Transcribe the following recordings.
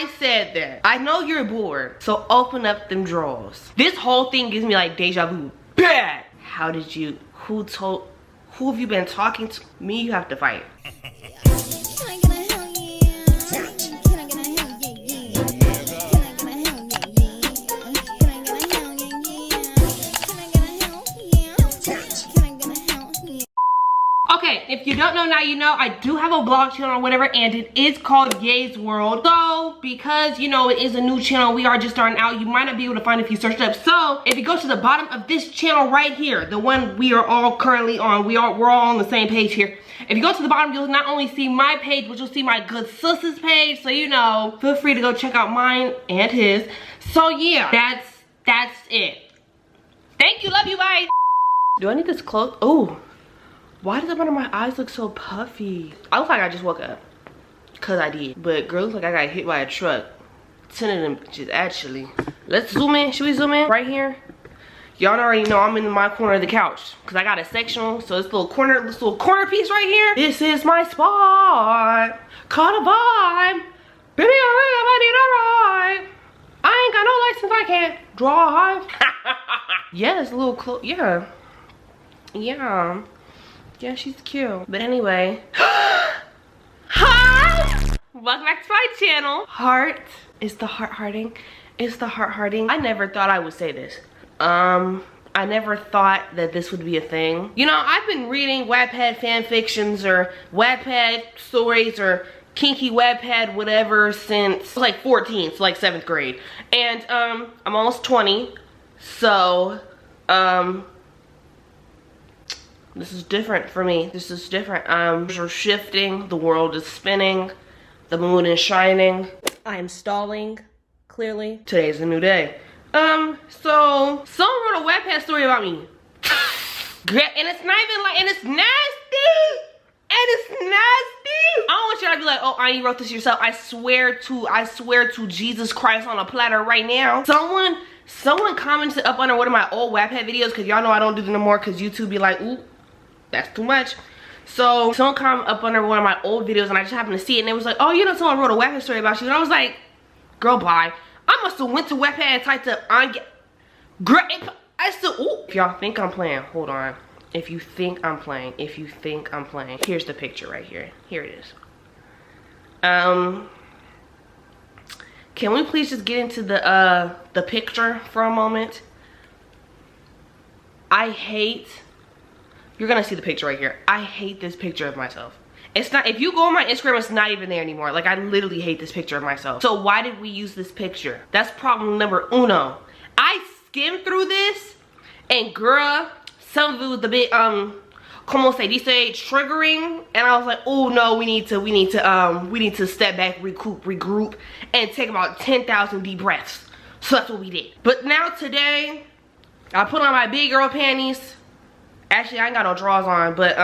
I said that. I know you're bored, so open up them drawers. This whole thing gives me like deja vu. Bad. How did you, who have you been talking to? Me, you have to fight. Okay, if you don't know, now you know. I do have a blog channel or whatever, and it is called Yay's World. So, because, you know, it is a new channel, we are just starting out, you might not be able to find it if you search it up. So, if you go to the bottom of this channel right here, the one we are all currently on, we're all on the same page here. If you go to the bottom, you'll not only see my page, but you'll see my good sister's page. So, you know, feel free to go check out mine and his. So, yeah, that's it. Thank you, love you, bye. Do I need this close? Oh. Why does the bottom of my eyes look so puffy? I look like I just woke up. Cause I did. But girl, looks like I got hit by a truck. 10 of them bitches, actually. Let's zoom in. Should we zoom in? Right here. Y'all already know I'm in my corner of the couch. Cause I got a sectional. So this little corner piece right here. This is my spot. Caught a vibe. Baby, I need a ride. I ain't got no license, I can't drive. Yeah, it's a little close. Yeah. Yeah. Yeah, she's cute. But anyway. Hi! Welcome back to my channel. Heart. It's the heart-hearting. It's the heart-hearting. I never thought I would say this. I never thought that this would be a thing. You know, I've been reading Wattpad fan fictions or Wattpad stories or kinky Wattpad whatever since like 14, so like 7th grade. And I'm almost 20. So, this is different for me. This is different. We're shifting. The world is spinning. The moon is shining. I am stalling, clearly. Today's a new day. So someone wrote a Wattpad story about me. And it's not even like, and it's nasty. And it's nasty. I don't want y'all to be like, oh, you wrote this yourself. I swear to Jesus Christ on a platter right now. Someone commented up under one of my old Wattpad videos, because y'all know I don't do them no more because YouTube be like, ooh, that's too much. So someone commented up under one of my old videos and I just happened to see it and it was like, oh, you know, someone wrote a Wattpad story about you. And I was like, girl, bye. I must have went to Wattpad and typed up, girl, I still, ooh. If y'all think I'm playing, hold on. If you think I'm playing, here's the picture right here. Here it is. Can we please just get into the picture for a moment? You're gonna see the picture right here. I hate this picture of myself. It's not, if you go on my Instagram, it's not even there anymore. Like, I literally hate this picture of myself. So why did we use this picture? That's problem number uno. I skimmed through this and girl, some of it was a bit, como se dice, triggering. And I was like, oh no, we need to step back, regroup, and take about 10,000 deep breaths. So that's what we did. But now today, I put on my big girl panties. Actually, I ain't got no drawers on, but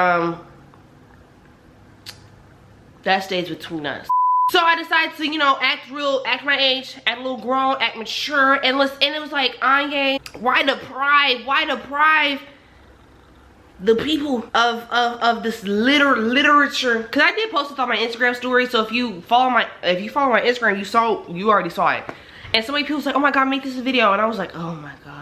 that stays between us. So I decided to, you know, act my age, act a little grown, act mature, and it was like, Anye, why deprive the people of this literature? Because I did post this on my Instagram story, so if you follow my Instagram, you already saw it. And so many people was like, oh my god, make this a video, and I was like, oh my god.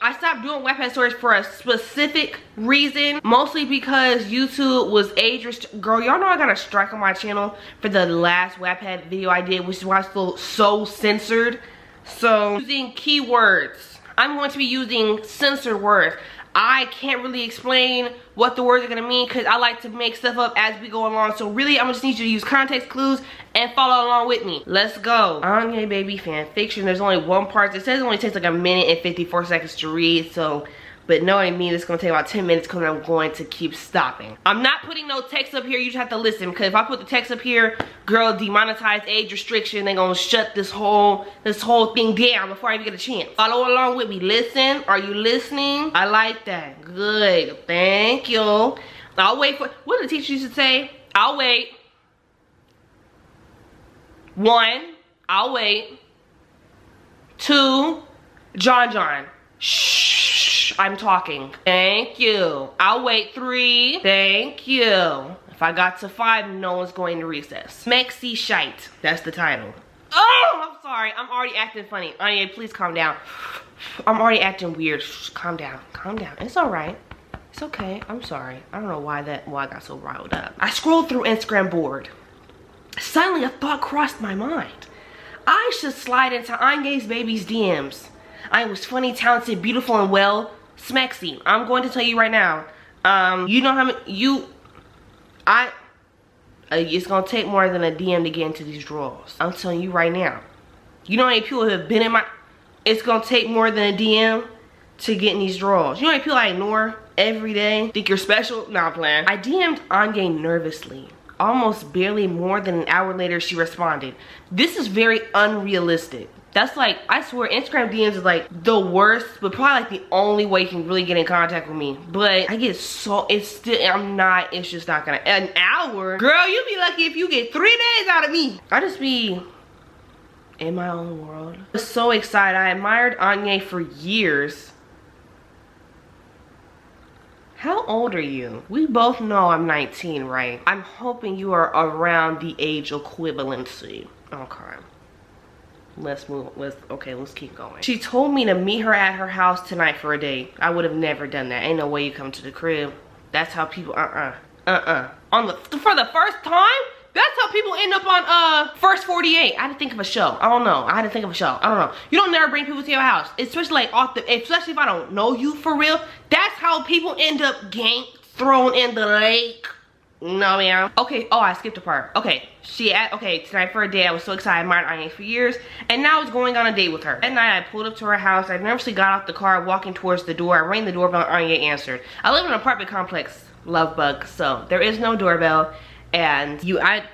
I stopped doing Wattpad stories for a specific reason, mostly because YouTube was age restricted. Girl, y'all know I got a strike on my channel for the last Wattpad video I did, which is why it's still so censored. So, using keywords. I'm going to be using censored words. I can't really explain what the words are gonna mean because I like to make stuff up as we go along. So really, I'm gonna just need you to use context clues and follow along with me. Let's go. Anya baby fan fiction. There's only one part. It says it only takes like 1 minute and 54 seconds to read. So, but knowing me, it's gonna take about 10 minutes because I'm going to keep stopping. I'm not putting no text up here. You just have to listen, because if I put the text up here, girl, demonetized, age restriction, they're gonna shut this whole thing down before I even get a chance. Follow along with me. Listen. Are you listening? I like that. Good. Thank you. I'll wait for, what did the teacher used to say? I'll wait. 1, I'll wait. 2, John. Shh, I'm talking. Thank you. I'll wait. 3, thank you. If I got to 5, no one's going to recess. Mexi Shite. That's the title. Oh! sorry. I'm already acting funny. Anya, please calm down. I'm already acting weird. Shh, calm down. Calm down. It's all right. It's okay. I'm sorry. I don't know why I got so riled up. I scrolled through Instagram bored. Suddenly a thought crossed my mind. I should slide into Anye's baby's DMs. I was funny, talented, beautiful, and well, smexy. I'm going to tell you right now. You know how many it's gonna take more than a DM to get into these drawers. I'm telling you right now. You know how many people have been in my... It's gonna take more than a DM to get in these drawers. You know how many people I ignore every day? Think you're special? Nah, I'm playing. I DM'd Anye nervously. Almost barely more than an hour later, she responded. This is very unrealistic. That's like, I swear, Instagram DMs is like the worst, but probably like the only way you can really get in contact with me. But I get so, it's just not gonna, an hour? Girl, you be lucky if you get 3 days out of me. I just be in my own world. I was so excited. I admired Anye for years. How old are you? We both know I'm 19, right? I'm hoping you are around the age equivalency. Okay. Let's keep going. She told me to meet her at her house tonight for a date. I would have never done that. Ain't no way you come to the crib. That's how people, for the first time? That's how people end up on First 48. I had to think of a show. I don't know. I had to think of a show. I don't know. You don't never bring people to your house, especially like especially if I don't know you for real. That's how people end up thrown in the lake. No, man. Okay. Oh, I skipped a part. Okay. Tonight for a date. I was so excited. I admired Anye for years, and now I was going on a date with her. That night, I pulled up to her house. I nervously got off the car, walking towards the door. I rang the doorbell. Anye answered. I live in an apartment complex, love bug, so there is no doorbell. And you can't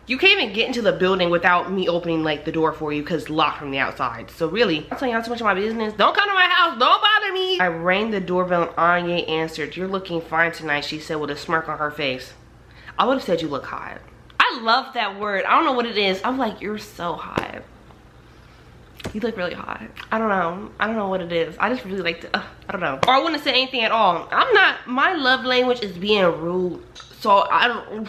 even get into the building without me opening like the door for you because it's locked from the outside. So really, I'm telling y'all too much of my business. Don't come to my house. Don't bother me. I rang the doorbell and Anye answered. You're looking fine tonight, she said with a smirk on her face. I would have said you look hot. I love that word. I don't know what it is. I'm like, you're so hot. You look really hot. I don't know. I don't know what it is. I just really like to, I don't know. Or I wouldn't say anything at all. My love language is being rude. So I don't,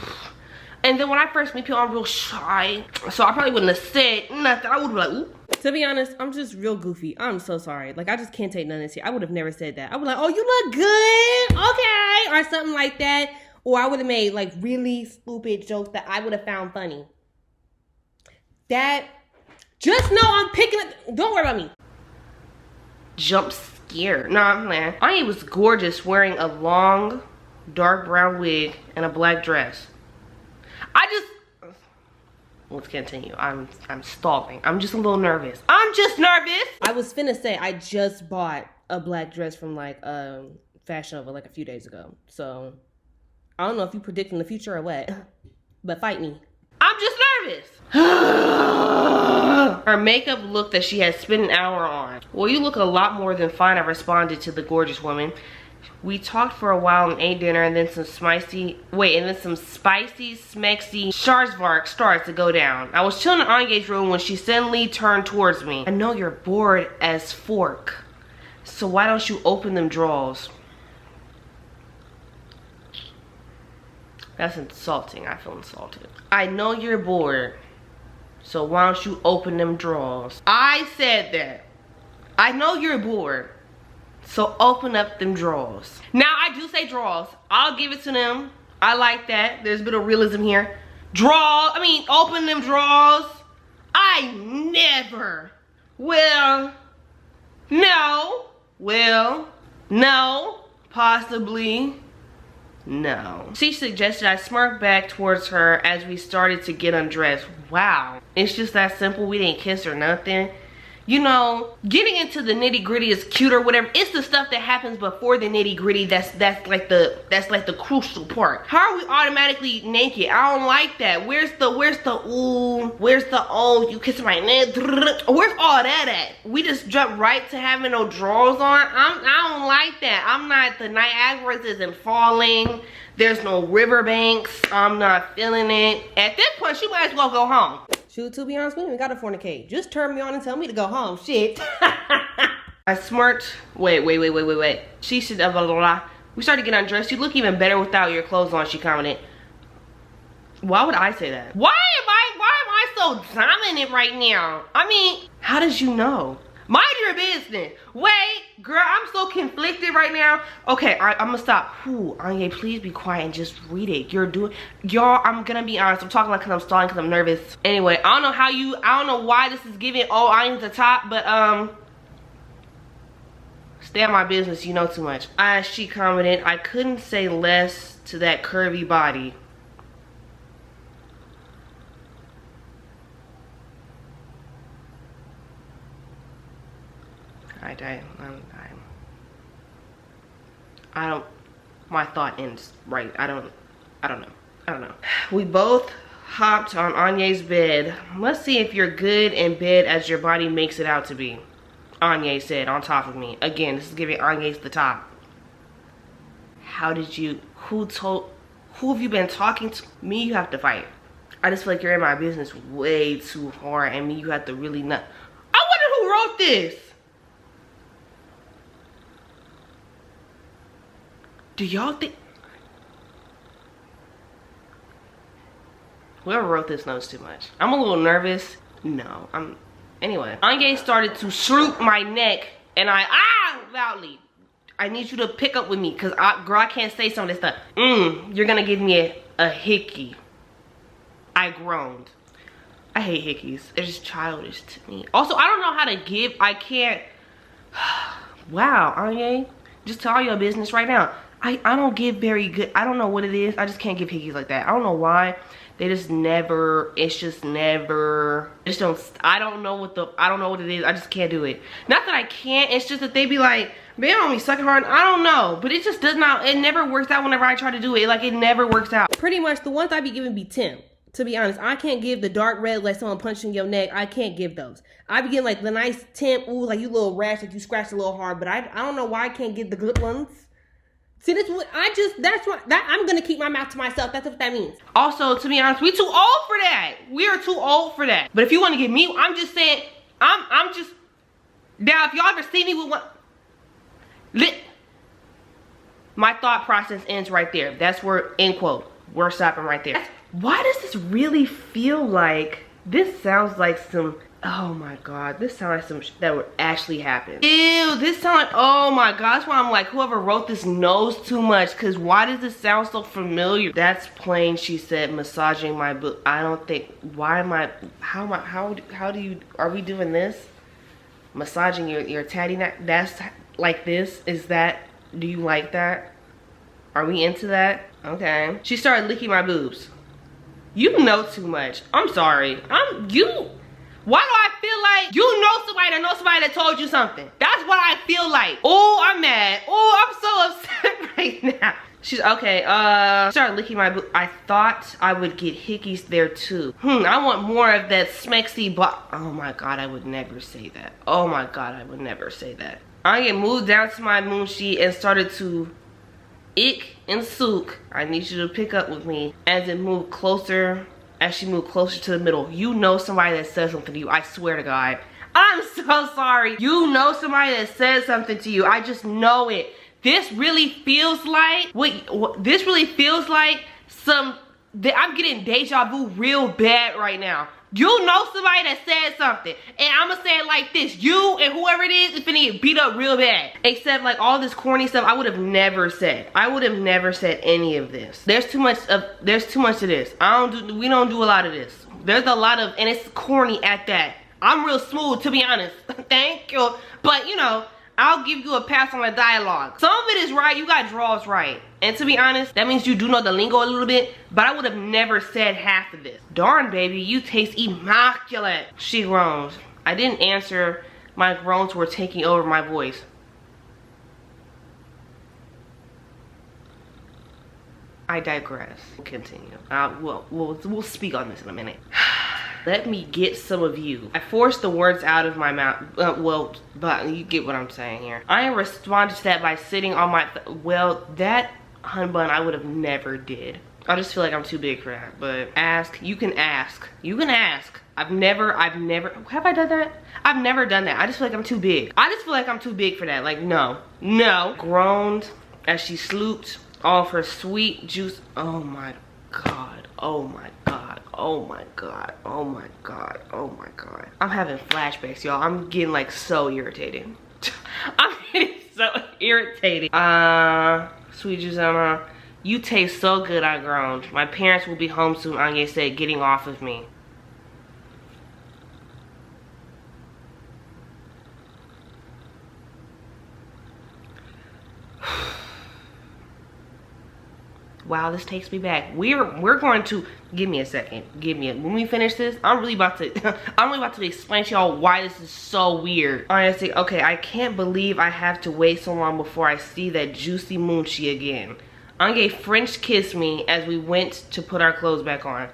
and then when I first meet people, I'm real shy. So I probably wouldn't have said nothing. I would be like, ooh. To be honest, I'm just real goofy. I'm so sorry. Like, I just can't take none of this here. I would have never said that. I would be like, oh, you look good. Okay. Or something like that. Or I would have made like really stupid jokes that I would have found funny. Just know I'm picking up. Don't worry about me. Jump scare. No, I'm playing. Anye was gorgeous wearing a long, dark brown wig and a black dress. Let's continue. I'm stalling. I'm just a little nervous. I'm just nervous. I was finna say I just bought a black dress from like Fashion Nova like a few days ago. So I don't know if you predicting the future or what, but fight me. I'm just nervous. Her makeup look that she had spent an hour on. Well, you look a lot more than fine, I responded to the gorgeous woman. We talked for a while and ate dinner and then some spicy, smexy Schwarzvark starts to go down. I was chilling in Anye's room when she suddenly turned towards me. I know you're bored as fork, so why don't you open them drawers? That's insulting. I feel insulted. I know you're bored, so why don't you open them drawers? I said that. I know you're bored, so open up them drawers. Now, I do say drawers. I'll give it to them. I like that. There's a bit of realism here. Open them drawers. I never will. No. Will. No. Possibly. No. She suggested I smirk back towards her as we started to get undressed. Wow. It's just that simple. We didn't kiss or nothing. You know, getting into the nitty gritty is cute or whatever. It's the stuff that happens before the nitty gritty that's like the crucial part. How are we automatically naked? I don't like that. Where's the oh, you kissing my neck? Where's all that at? We just jump right to having no drawers on. I don't like that. I'm not, the Niagara isn't falling. There's no riverbanks. I'm not feeling it. At this point, she might as well go home. Shoot, to be honest, we ain't gotta fornicate. Just turn me on and tell me to go home. Shit. I smirked. Wait. She said, blah, blah, blah. We started to get undressed. You look even better without your clothes on, she commented. Why would I say that? Why am I so dominant right now? I mean, how did you know? Mind your business. Wait, girl, I'm so conflicted right now. Okay, I'm gonna stop. Ooh, Anya, please be quiet and just read it. Y'all, I'm gonna be honest. I'm talking like cause I'm stalling cause I'm nervous. Anyway, I don't know why this is giving all Anya's the top, but stay on my business, you know too much. She commented, I couldn't say less to that curvy body. My thought ends right. I don't know. We both hopped on Anya's bed. Let's see if you're good in bed as your body makes it out to be. Anya said on top of me. Again, this is giving Anya's the top. Who have you been talking to? Me, you have to fight. I just feel like you're in my business way too hard, and me, you have to really not. I wonder who wrote this. Do y'all think whoever wrote this knows too much? I'm a little nervous. No, anyway. Anya started to sloop my neck and loudly. I need you to pick up with me because girl, I can't say some of this stuff. You're gonna give me a hickey. I groaned. I hate hickeys. They're just childish to me. Also, I don't know how to give. I can't. Wow, Anya, just tell all your business right now. I don't give very good. I don't know what it is. I just can't give hickeys like that. I don't know why. They just never. It's just never. I don't know what it is. I just can't do it. Not that I can't. It's just that they be like, man, on me sucking hard. I don't know, but it just does not. It never works out whenever I try to do it. Like it never works out. Pretty much the ones I be giving be temp. To be honest, I can't give the dark red like someone punching your neck. I can't give those. I be getting like the nice temp. Ooh, like you little rash, like you scratched a little hard. But I don't know why I can't give the good ones. See, I'm gonna keep my mouth to myself. That's what that means. Also, to be honest, we too old for that. We are too old for that. But if you want to give me, I'm just saying, I'm just, now if y'all ever see me with one, my thought process ends right there. That's where, end quote. We're stopping right there. Why does this really feel like, this sounds like some, oh my God, this sounds like some shit that would actually happen. Ew, this sounds like, oh my God, that's why I'm like, whoever wrote this knows too much, because why does this sound so familiar? That's plain, she said, massaging my boot. I don't think, how do you, are we doing this? Massaging your tatty neck, that's like this, is that, do you like that? Are we into that? Okay. She started licking my boobs. You know too much. I'm sorry. Why do I feel like you know somebody that told you something? That's what I feel like. Oh, I'm mad. Oh, I'm so upset right now. She's okay. Started licking my boob. I thought I would get hickeys there too. I want more of that smexy oh my God, I would never say that. Oh my God, I would never say that. I get moved down to my moon sheet and started to ick and sook. I need you to pick up with me as it moved closer. As she moved closer to the middle. You know somebody that says something to you. I swear to God. I'm so sorry. You know somebody that says something to you. I just know it. This really feels like, this really feels like I'm getting deja vu real bad right now. You know somebody that said something, and I'm gonna say it like this: you and whoever it is finna get beat up real bad. Except like all this corny stuff, I would have never said. I would have never said any of this. There's too much of this. We don't do a lot of this. There's a lot of, and it's corny at that. I'm real smooth, to be honest. Thank you. But you know, I'll give you a pass on the dialogue. Some of it is right, you got draws right. And to be honest, that means you do know the lingo a little bit, but I would have never said half of this. Darn, baby, you taste immaculate. She groans. I didn't answer. My groans were taking over my voice. I digress. Continue. We'll speak on this in a minute. Let me get some of you. I forced the words out of my mouth. But you get what I'm saying here. I responded to that by sitting on my, that hun bun I would have never did. I just feel like I'm too big for that. But ask, you can ask. You can ask. I've never, have I done that? I've never done that. I just feel like I'm too big. I just feel like I'm too big for that. Like, no. Groaned as she slooped off her sweet juice. Oh my God. Oh my god, oh my god, oh my god, oh my god. I'm having flashbacks, y'all. I'm getting like so irritated. I'm getting so irritated. Sweet Gisela, you taste so good, I groaned. My parents will be home soon, Anya said, getting off of me. Wow, this takes me back. We're going to give me a second. When we finish this, I'm really about to explain to y'all why this is so weird. Honestly, okay, I can't believe I have to wait so long before I see that juicy moochie again. Ange French kissed me as we went to put our clothes back on.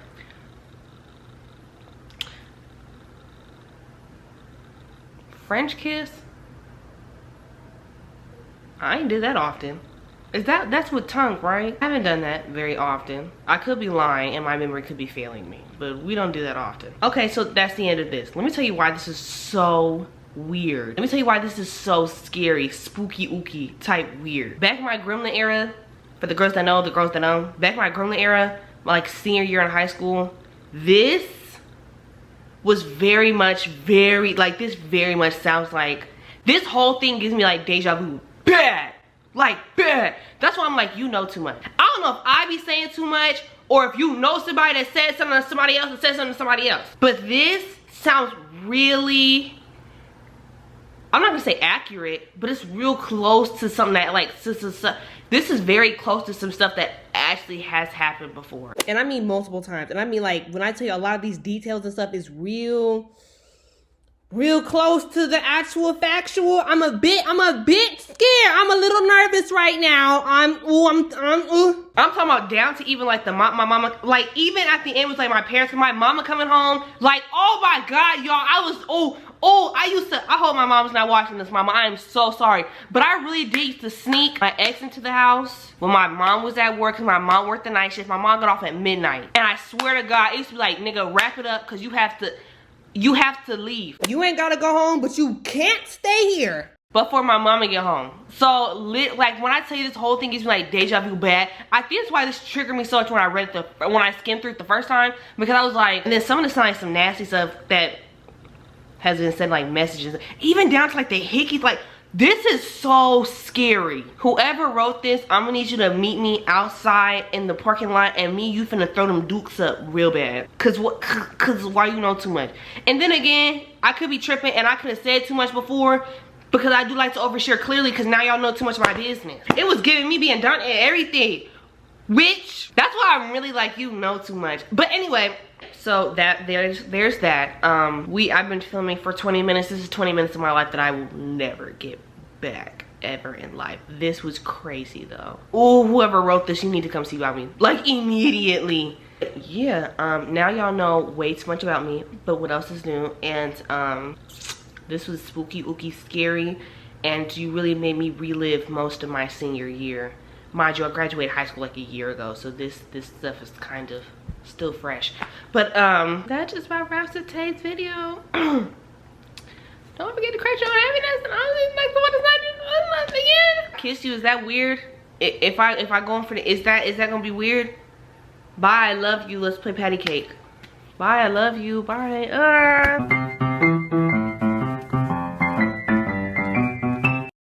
French kiss? I ain't did that often. That's with tongue, right? I haven't done that very often. I could be lying and my memory could be failing me, but we don't do that often. Okay, so that's the end of this. Let me tell you why this is so weird. Let me tell you why this is so scary, spooky ooky type weird. Back in my gremlin era, for the girls that know, the girls that know, back in my gremlin era, like senior year in high school, this was very much sounds like, this whole thing gives me like deja vu. Bad! Like, bad. That's why I'm like, you know too much. I don't know if I be saying too much or if you know somebody that said something to somebody else and said something to somebody else. But this sounds really, I'm not gonna say accurate, but it's real close to something that like, this is very close to some stuff that actually has happened before. And I mean multiple times. And I mean like, when I tell you a lot of these details and stuff is real close to the actual factual. I'm a bit scared. I'm a little nervous right now. I'm talking about down to even like my mama, like even at the end was like my parents and my mama coming home. Like, oh my God, y'all, I hope my mom's not watching this, mama. I am so sorry. But I really did used to sneak my ex into the house when my mom was at work, because my mom worked the night shift. My mom got off at midnight. And I swear to God, it used to be like, nigga, wrap it up, because you have to leave. You ain't gotta go home, but you can't stay here before my mama get home. So like when I tell you this whole thing gives me like deja vu bad, I think that's why this triggered me so much when I skimmed through it the first time, because I was like, and then some of this sounds like some nasty stuff that has been sent, like messages, even down to like the hickeys. Like, this is so scary. Whoever wrote this, I'm gonna need you to meet me outside in the parking lot, and you finna throw them dukes up real bad. Cause why you know too much? And then again, I could be tripping and I could have said too much before, because I do like to overshare clearly, because now y'all know too much of my business. It was giving me being done and everything, which, that's why I'm really like, you know too much. But anyway, so there's that. I've been filming for 20 minutes. This is 20 minutes of my life that I will never get back ever in life. This was crazy though. Oh, whoever wrote this, you need to come see about me, like immediately. Yeah, now y'all know way too much about me, but what else is new? And this was spooky ooky scary, and you really made me relive most of my senior year. Mind you, I graduated high school like a year ago, so this stuff is kind of still fresh. But that just about wraps up today's video. Don't forget to crash your happiness, and I'll see you next one. It's not just again. Kiss you, is that weird? If I go in for the, is that gonna be weird? Bye, I love you. Let's play patty cake. Bye, I love you. Bye.